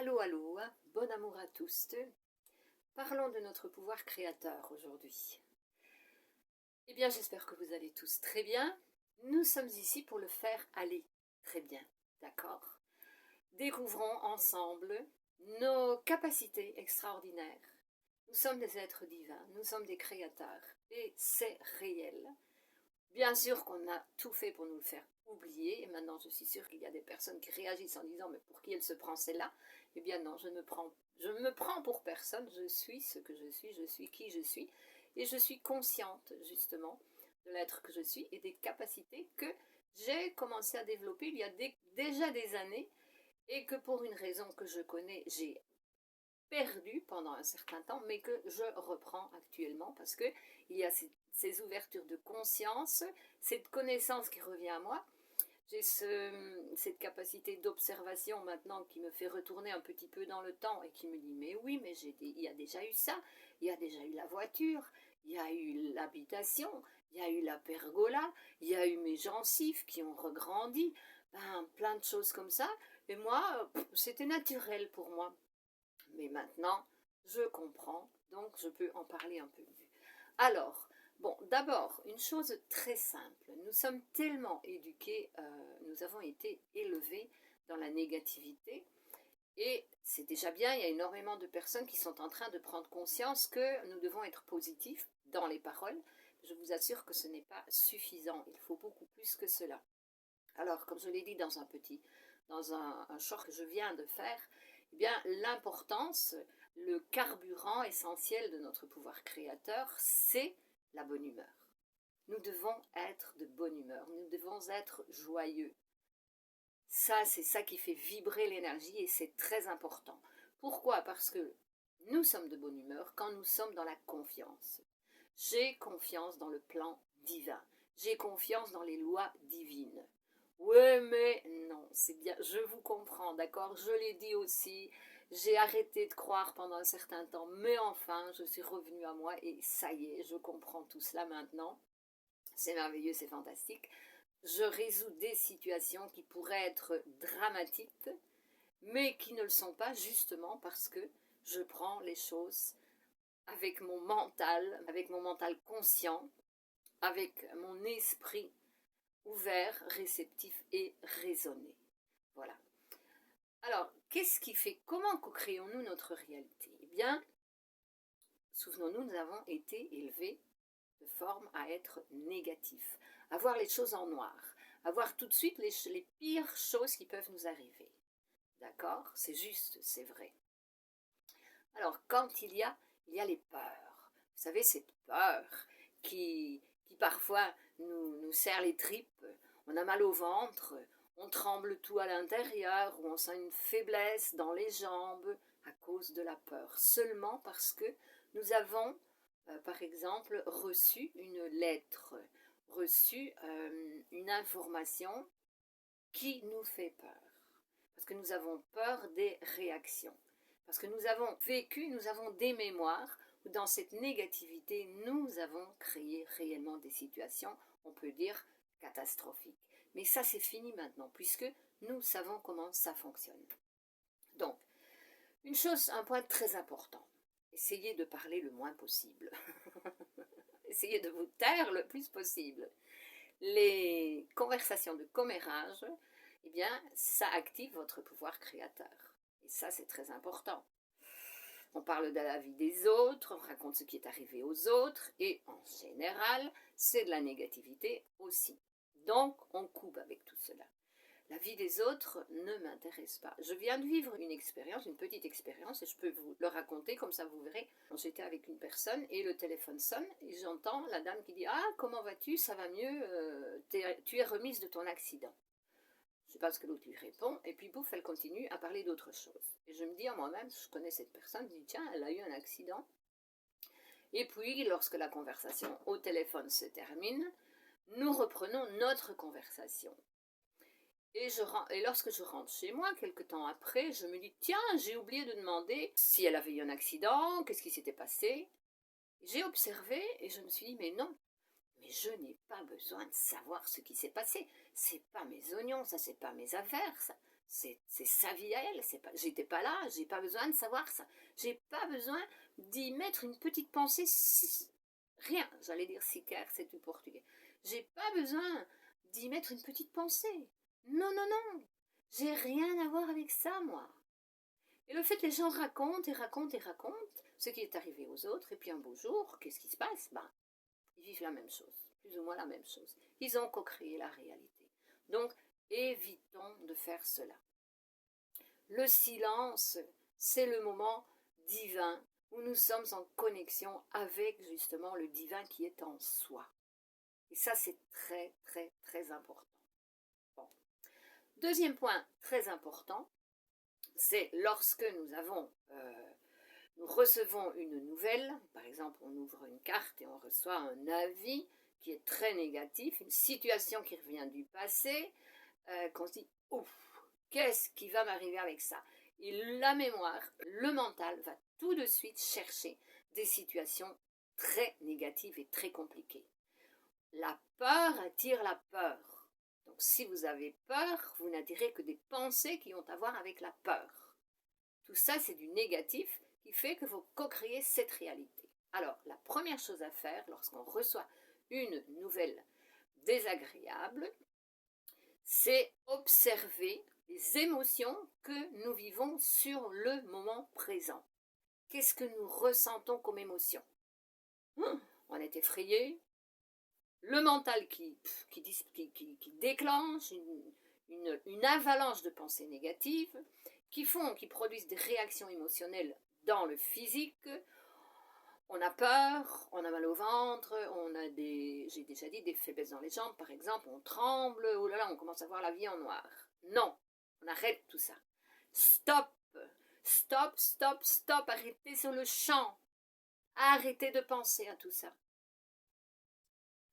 Allô, allô, bon amour à tous. Parlons de notre pouvoir créateur aujourd'hui. Eh bien, j'espère que vous allez tous très bien. Nous sommes ici pour le faire aller très bien, d'accord? Découvrons ensemble nos capacités extraordinaires. Nous sommes des êtres divins, nous sommes des créateurs et c'est réel. Bien sûr qu'on a tout fait pour nous le faire oublier, et maintenant je suis sûre qu'il y a des personnes qui réagissent en disant mais pour qui elle se prend celle-là? Eh bien non, je ne me prends pour personne, je suis ce que je suis qui je suis, et je suis consciente justement de l'être que je suis et des capacités que j'ai commencé à développer il y a déjà des années, et que pour une raison que je connais, j'ai perdu pendant un certain temps, mais que je reprends actuellement parce que il y a ces ouvertures de conscience, cette connaissance qui revient à moi. J'ai cette capacité d'observation maintenant qui me fait retourner un petit peu dans le temps et qui me dit mais oui, mais il y a déjà eu ça, il y a déjà eu la voiture, il y a eu l'habitation, il y a eu la pergola, il y a eu mes gencives qui ont regrandi, ben, plein de choses comme ça. Et moi, c'était naturel pour moi. Mais maintenant, je comprends, donc je peux en parler un peu mieux. Alors, bon, d'abord, une chose très simple. Nous sommes tellement éduqués, nous avons été élevés dans la négativité. Et c'est déjà bien, il y a énormément de personnes qui sont en train de prendre conscience que nous devons être positifs dans les paroles. Je vous assure que ce n'est pas suffisant, il faut beaucoup plus que cela. Alors, comme je l'ai dit dans un short que je viens de faire, eh bien, l'importance, le carburant essentiel de notre pouvoir créateur, c'est la bonne humeur. Nous devons être de bonne humeur, nous devons être joyeux. Ça, c'est ça qui fait vibrer l'énergie et c'est très important. Pourquoi? Parce que nous sommes de bonne humeur quand nous sommes dans la confiance. J'ai confiance dans le plan divin. J'ai confiance dans les lois divines. Ouais, mais non, c'est bien, je vous comprends, d'accord? Je l'ai dit aussi, j'ai arrêté de croire pendant un certain temps, mais enfin, je suis revenue à moi et ça y est, je comprends tout cela maintenant. C'est merveilleux, c'est fantastique. Je résous des situations qui pourraient être dramatiques, mais qui ne le sont pas justement parce que je prends les choses avec mon mental conscient, avec mon esprit ouvert, réceptif et raisonné. Voilà. Alors, qu'est-ce qui fait, comment co-créons-nous notre réalité? Eh bien, souvenons-nous, nous avons été élevés de forme à être négatifs, à voir les choses en noir, à voir tout de suite les pires choses qui peuvent nous arriver. D'accord? C'est juste, c'est vrai. Alors, quand il y a les peurs. Vous savez, cette peur qui parfois nous serre les tripes, on a mal au ventre, on tremble tout à l'intérieur, ou on sent une faiblesse dans les jambes à cause de la peur, seulement parce que nous avons, par exemple, reçu une lettre, reçu une information qui nous fait peur. Parce que nous avons peur des réactions. Parce que nous avons vécu, nous avons des mémoires où dans cette négativité, nous avons créé réellement des situations, on peut dire, catastrophiques. Mais ça, c'est fini maintenant, puisque nous savons comment ça fonctionne. Donc, une chose, un point très important, essayez de parler le moins possible. Essayez de vous taire le plus possible. Les conversations de commérage, eh bien, ça active votre pouvoir créateur. Et ça, c'est très important. On parle de la vie des autres, on raconte ce qui est arrivé aux autres, et en général, c'est de la négativité aussi. Donc, on coupe avec tout cela. La vie des autres ne m'intéresse pas. Je viens de vivre une expérience, une petite expérience, et je peux vous le raconter, comme ça vous verrez. J'étais avec une personne, et le téléphone sonne, et j'entends la dame qui dit « Ah, comment vas-tu? Ça va mieux, tu es remise de ton accident. » Je ne sais pas ce que l'autre lui répond, et puis bouf, elle continue à parler d'autre chose. Et je me dis en moi-même, je connais cette personne, je dis tiens, elle a eu un accident. Et puis, lorsque la conversation au téléphone se termine, nous reprenons notre conversation. Et lorsque je rentre chez moi, quelque temps après, je me dis tiens, j'ai oublié de demander si elle avait eu un accident, qu'est-ce qui s'était passé. J'ai observé et je me suis dit mais non, mais je n'ai pas besoin de savoir ce qui s'est passé. C'est pas mes oignons, ça c'est pas mes affaires, ça. c'est sa vie à elle, j'étais pas là, j'ai pas besoin de savoir ça. J'ai pas besoin d'y mettre une petite pensée, rien, j'allais dire sequer, c'est du portugais. J'ai pas besoin d'y mettre une petite pensée. Non, non, non, j'ai rien à voir avec ça, moi. Et le fait que les gens racontent et racontent et racontent ce qui est arrivé aux autres, et puis un beau jour, qu'est-ce qui se passe? Ben, ils vivent la même chose, plus ou moins la même chose. Ils ont co-créé la réalité. Donc, évitons de faire cela. Le silence, c'est le moment divin où nous sommes en connexion avec justement le divin qui est en soi. Et ça, c'est très, très, très important. Bon. Deuxième point très important, c'est lorsque nous recevons une nouvelle, par exemple on ouvre une carte et on reçoit un avis qui est très négatif, une situation qui revient du passé, qu'on se dit « Ouf, qu'est-ce qui va m'arriver avec ça ?» Et la mémoire, le mental va tout de suite chercher des situations très négatives et très compliquées. La peur attire la peur. Donc si vous avez peur, vous n'attirez que des pensées qui ont à voir avec la peur. Tout ça, c'est du négatif qui fait que vous co-créez cette réalité. Alors, la première chose à faire lorsqu'on reçoit une nouvelle désagréable, c'est observer les émotions que nous vivons sur le moment présent. Qu'est-ce que nous ressentons comme émotion? On est effrayé, le mental qui déclenche une avalanche de pensées négatives qui produisent des réactions émotionnelles dans le physique. On a peur, on a mal au ventre, j'ai déjà dit, des faiblesses dans les jambes, par exemple, on tremble, oh là là, on commence à voir la vie en noir. Non, on arrête tout ça. Stop, stop, stop, stop, arrêtez sur le champ. Arrêtez de penser à tout ça.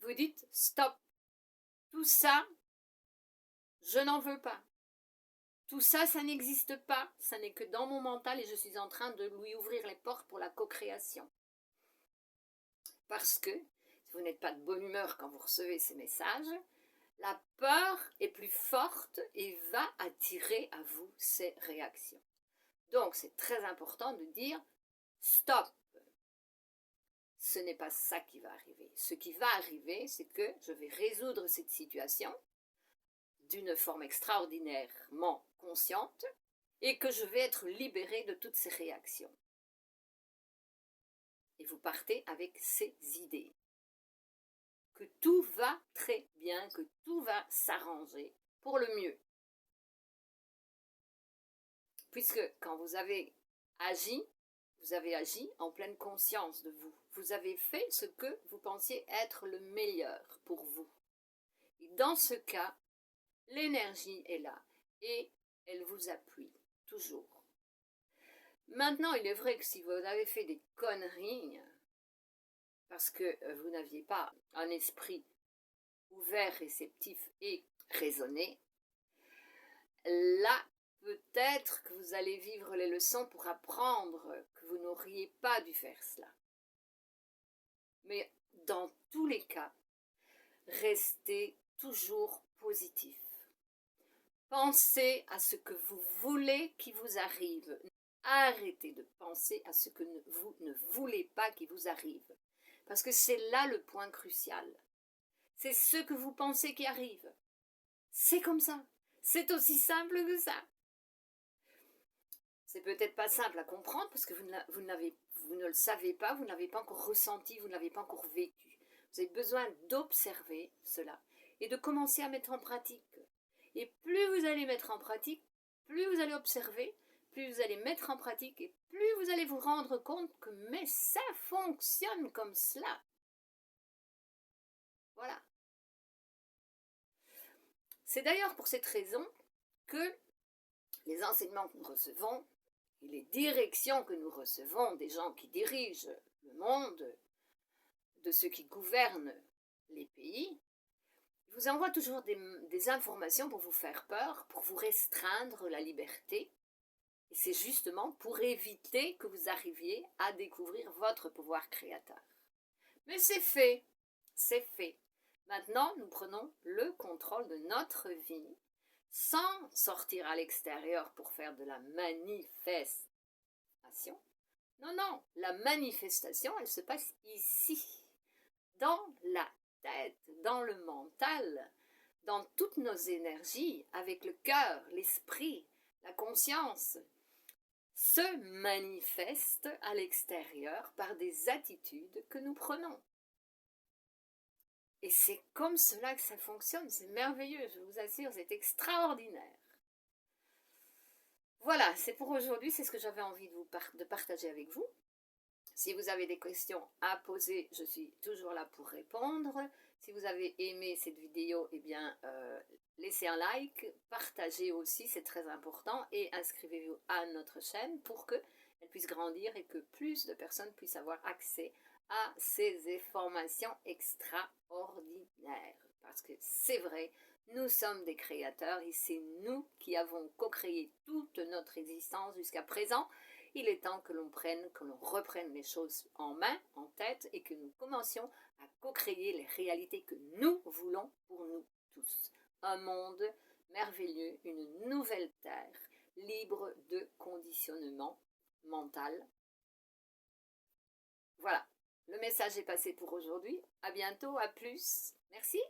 Vous dites, stop, tout ça, je n'en veux pas. Tout ça, ça n'existe pas, ça n'est que dans mon mental et je suis en train de lui ouvrir les portes pour la co-création. Parce que, si vous n'êtes pas de bonne humeur quand vous recevez ces messages, la peur est plus forte et va attirer à vous ces réactions. Donc, c'est très important de dire stop. Ce n'est pas ça qui va arriver. Ce qui va arriver, c'est que je vais résoudre cette situation d'une forme extraordinairement consciente et que je vais être libérée de toutes ces réactions. Et vous partez avec ces idées. Que tout va très bien, que tout va s'arranger pour le mieux. Puisque quand vous avez agi en pleine conscience de vous. Vous avez fait ce que vous pensiez être le meilleur pour vous. Et dans ce cas, l'énergie est là et elle vous appuie toujours. Maintenant, il est vrai que si vous avez fait des conneries, parce que vous n'aviez pas un esprit ouvert, réceptif et raisonné, là, peut-être que vous allez vivre les leçons pour apprendre que vous n'auriez pas dû faire cela. Mais dans tous les cas, restez toujours positif. Pensez à ce que vous voulez qui vous arrive. Arrêtez de penser à ce que vous ne voulez pas qui vous arrive. Parce que c'est là le point crucial. C'est ce que vous pensez qui arrive. C'est comme ça. C'est aussi simple que ça. C'est peut-être pas simple à comprendre parce que vous ne le savez pas, vous ne l'avez pas encore ressenti, vous ne l'avez pas encore vécu. Vous avez besoin d'observer cela et de commencer à mettre en pratique. Et plus vous allez mettre en pratique, plus vous allez observer, plus vous allez mettre en pratique et plus vous allez vous rendre compte que mais ça fonctionne comme cela. Voilà. C'est d'ailleurs pour cette raison que les enseignements que nous recevons et les directions que nous recevons des gens qui dirigent le monde, de ceux qui gouvernent les pays, vous envoient toujours des informations pour vous faire peur, pour vous restreindre la liberté. Et c'est justement pour éviter que vous arriviez à découvrir votre pouvoir créateur. Mais c'est fait, c'est fait. Maintenant, nous prenons le contrôle de notre vie sans sortir à l'extérieur pour faire de la manifestation. Non, non, la manifestation, elle se passe ici, dans la tête, dans le mental, dans toutes nos énergies, avec le cœur, l'esprit, la conscience, se manifeste à l'extérieur par des attitudes que nous prenons. Et c'est comme cela que ça fonctionne, c'est merveilleux, je vous assure, c'est extraordinaire. Voilà, c'est pour aujourd'hui, c'est ce que j'avais envie de partager avec vous. Si vous avez des questions à poser, je suis toujours là pour répondre. Si vous avez aimé cette vidéo, eh bien, laissez un like, partagez aussi, c'est très important, et inscrivez-vous à notre chaîne pour qu'elle puisse grandir et que plus de personnes puissent avoir accès à ces informations extraordinaires. Parce que c'est vrai, nous sommes des créateurs et c'est nous qui avons co-créé toute notre existence jusqu'à présent. Il est temps que l'on reprenne les choses en main, en tête, et que nous commencions à co-créer les réalités que nous voulons pour nous tous. Un monde merveilleux, une nouvelle terre, libre de conditionnement mental. Voilà, le message est passé pour aujourd'hui. À bientôt, à plus. Merci.